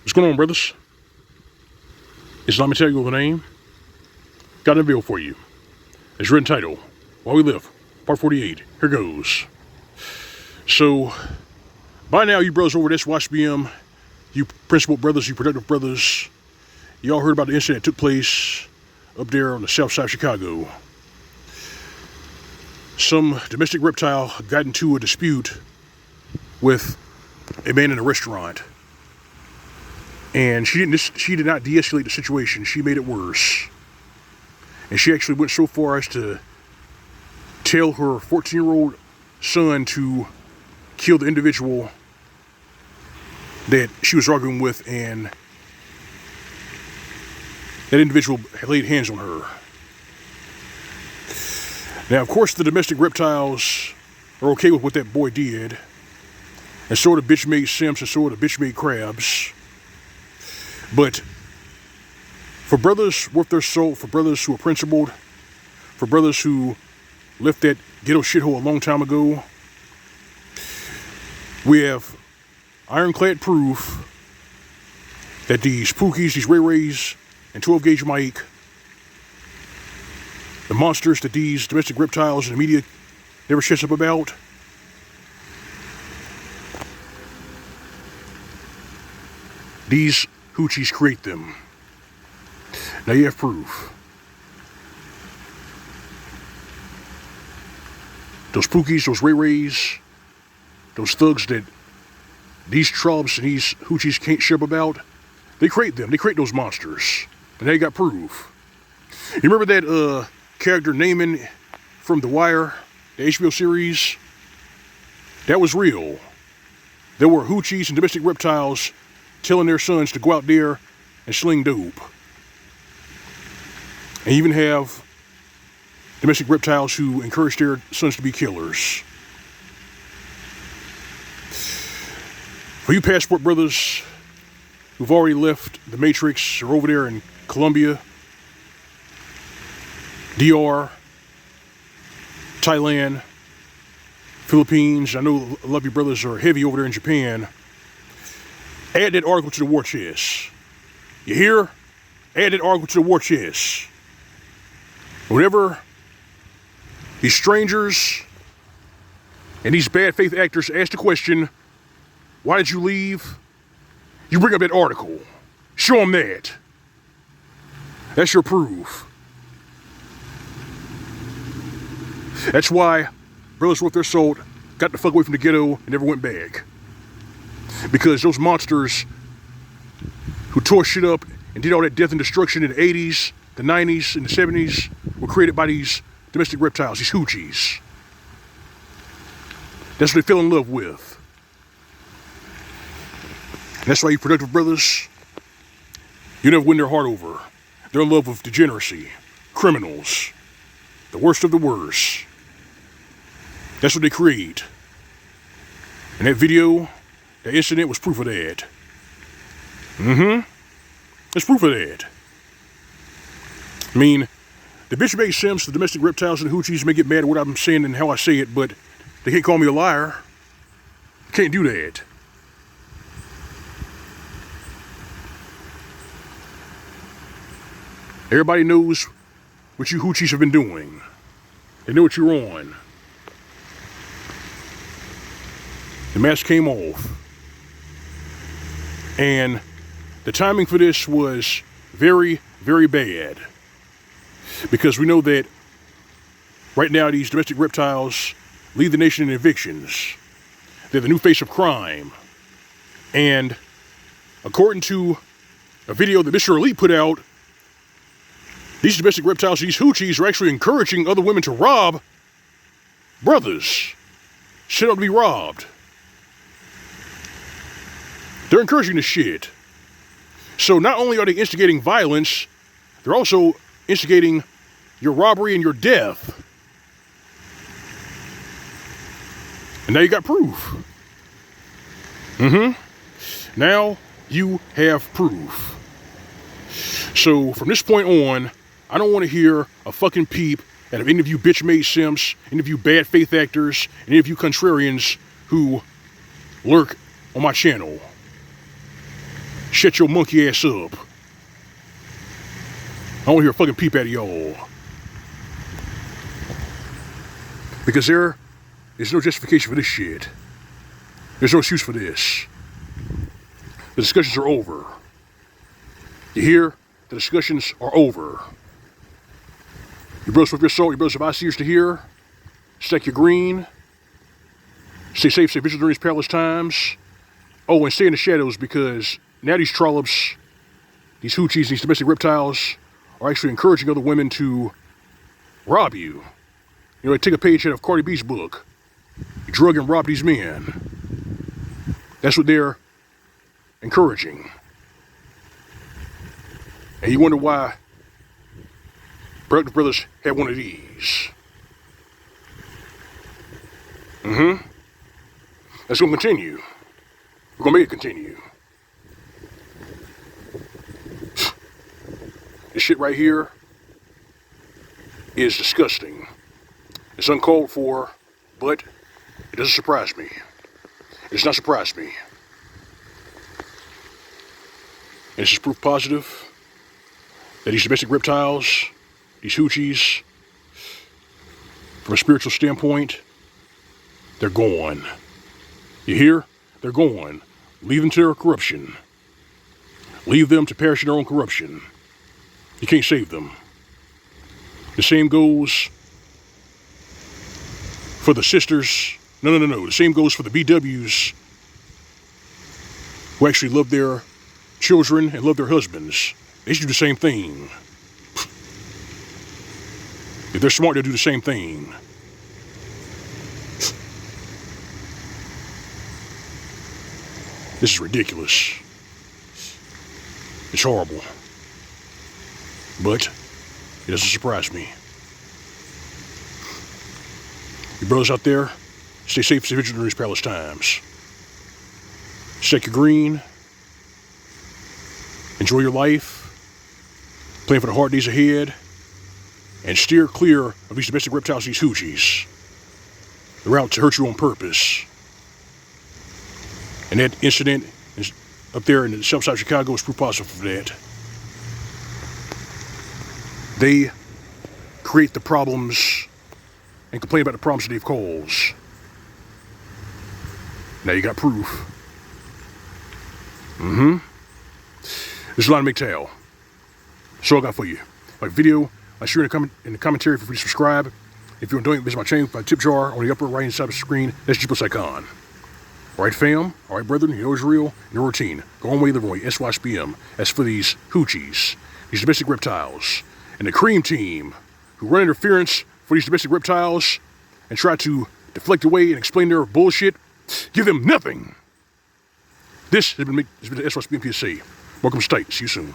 What's going on, brothers? It's not me tell you the name. Got a bill for you. It's written title, While We Live, Part 48. Here goes. So, by now, you brothers over at SYSBM, you principled brothers, you productive brothers, you all heard about the incident that took place up there on the south side of Chicago. Some domestic reptile got into a dispute with a man in a restaurant. And she did not de-escalate the situation. She made it worse. And she actually went so far as to tell her 14-year-old son to kill the individual that she was arguing with, and that individual had laid hands on her. Now, of course, the domestic reptiles are okay with what that boy did, and so are the bitch-made simps, and so are the bitch-made crabs. But for brothers worth their salt, for brothers who are principled, for brothers who left that ghetto shithole a long time ago, we have ironclad proof that these Pookies, these Ray Rays, and 12-gauge Mike, the monsters that these domestic reptiles and the media never shuts up about, these hoochies create them. Now you have proof. Those Pookies, those Ray Rays, those thugs that these trolls and these hoochies can't ship about, they create them. They create those monsters. And they got proof. You remember that character Naaman from The Wire, the HBO series? That was real. There were hoochies and domestic reptiles telling their sons to go out there and sling dope. And you even have domestic reptiles who encourage their sons to be killers. For you passport brothers who've already left the Matrix or over there in Colombia, DR, Thailand, Philippines, I know a lot of you brothers are heavy over there in Japan, add that article to the war chest. You hear? Add that article to the war chest. Whenever these strangers and these bad faith actors ask the question, why did you leave? You bring up that article. Show them that. That's your proof. That's why brothers worth their salt got the fuck away from the ghetto and never went back. Because those monsters who tore shit up and did all that death and destruction in the 80s, the 90s, and the 70s were created by these domestic reptiles, these hoochies. That's what they fell in love with. And that's why you productive brothers, you never win their heart over. They're in love with degeneracy, criminals, the worst of the worst. That's what they create. And that video, that incident was proof of that. It's proof of that. I mean, the bitch-made simps, the domestic reptiles, and the hoochies may get mad at what I'm saying and how I say it, but they can't call me a liar. Can't do that. Everybody knows what you hoochies have been doing. They know what you're on. The mask came off. And the timing for this was very, very bad. Because we know that right now these domestic reptiles lead the nation in evictions. They're the new face of crime. And according to a video that Mr. Elite put out, these domestic reptiles, these hoochies, are actually encouraging other women to rob brothers. Set out to be robbed. They're encouraging this shit. So not only are they instigating violence, they're also instigating your robbery and your death. And now you got proof. Now you have proof. So from this point on, I don't want to hear a fucking peep out of any of you bitch-made simps, any of you bad faith actors, any of you contrarians who lurk on my channel. Shut your monkey ass up. I don't hear a fucking peep out of y'all. Because there is no justification for this shit. There's no excuse for this. The discussions are over. You hear? The discussions are over. Your brothers with your soul, your brothers have eyes ears to hear. Stack your green. Stay safe, stay vigilant during these perilous times. Oh, and stay in the shadows, because now these trollops, these hoochies, these domestic reptiles are actually encouraging other women to rob you. You know, they take a page out of Cardi B's book. You drug and rob these men. That's what they're encouraging. And you wonder why Productive Brothers had one of these. That's going to continue. We're going to make it continue. This shit right here is disgusting. It's uncalled for, but it doesn't surprise me. It does not surprise me. And this is proof positive that these domestic reptiles, these hoochies, from a spiritual standpoint, they're gone. You hear? They're gone. Leave them to their corruption. Leave them to perish in their own corruption. You can't save them. The same goes for the sisters. No. The same goes for the BWs who actually love their children and love their husbands. They should do the same thing. If they're smart, they'll do the same thing. This is ridiculous. It's horrible. But it doesn't surprise me. You brothers out there, stay safe, stay vigilant during these perilous times. Stack your green. Enjoy your life. Plan for the hard days ahead. And steer clear of these domestic reptiles, these hoochies. They're out to hurt you on purpose. And that incident is up there in the south side of Chicago is proof positive of that. They create the problems and complain about the problems that they've caused. Now you got proof. This is L.O.M McTail. That's all I got for you. Like video, I share in the commentary, feel free to subscribe. If you want to donate, visit my channel, my tip jar on the upper right hand side of the screen. That's Jeepos Icon. Alright fam, alright brethren, you know it's real, your routine. Go on way, live away, SYSBM. As for these hoochies, these domestic reptiles, and the cream team who run interference for these domestic reptiles and try to deflect away and explain their bullshit, give them nothing. This has been the SYSBM PSA. Welcome to State. See you soon.